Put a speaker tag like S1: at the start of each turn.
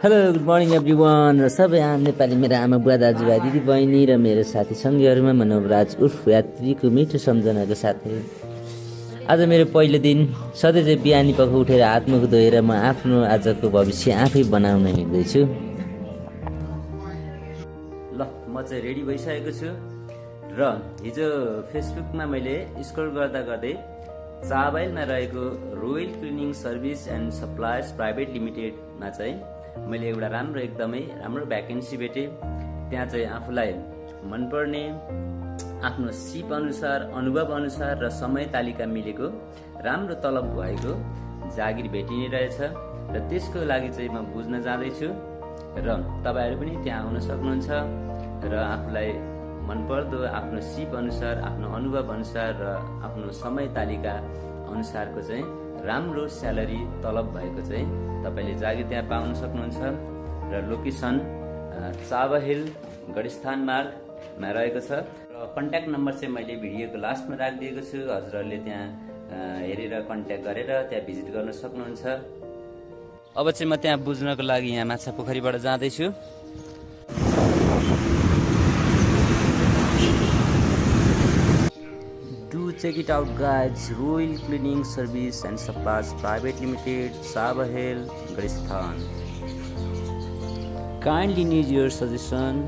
S1: Hello good morning everyone र सबै आम नेपाली मेरो आमा बुवा दाजुभाइ दिदी बहिनी र मेरो साथी सङ्गीहरूमा म नवराज उर्फ यात्रीको मिठो सम्झनाको साथै आज मेरो पहिलो दिन सधैँ चाहिँ बिहानी पख उठेर हातमुख धोएर म आफ्नो आजको भविष्य आफै बनाउन हिँड्दैछु। ल म चाहिँ रेडी भइसकेको छु र हिजो फेसबुकमा मैले स्क्रल गर्दा गर्दै चाबैलमा रहेको royal cleaning service and suppliers private लिमिटेडमा चाहिँ मैले एउटा एकदमै राम्रो भ्याकेन्सी भेटेँ। त्यहाँ चाहिँ आफूलाई मनपर्ने आफ्नो सिप अनुसार अनुभव अनुसार र समय तालिका मिलेको राम्रो तलब भएको जागिर भेटिने रहेछ र त्यसको लागि चाहिँ म बुझ्न जाँदैछु र तपाईहरु पनि त्यहाँ आउन सक्नुहुन्छ र आफूलाई मनपर्दो आफ्नो सिप अनुसार आफ्नो अनुभव अनुसार र आफ्नो समय तालिका अनुसारको चाहिँ राम्रो स्यालेरी तलब भएको चाहिँ तपाईले जागिर त्यहाँ पाउन सक्नुहुन्छ र लोकेसन चाबहिल गढीस्थान मार्गमा रहेको छ र कन्ट्याक्ट नम्बर चाहिँ मैले भिडियोको लास्टमा राखिदिएको छु। हजुरहरूले त्यहाँ हेरेर कन्ट्याक्ट गरेर त्यहाँ भिजिट गर्न सक्नुहुन्छ। अब चाहिँ म त्यहाँ बुझ्नको लागि यहाँ माछा पोखरीबाट जाँदैछु। Check it out guys, Royal Cleaning Service and Supplies Private Limited, Sabahel, Gristan. Kindly need your suggestion.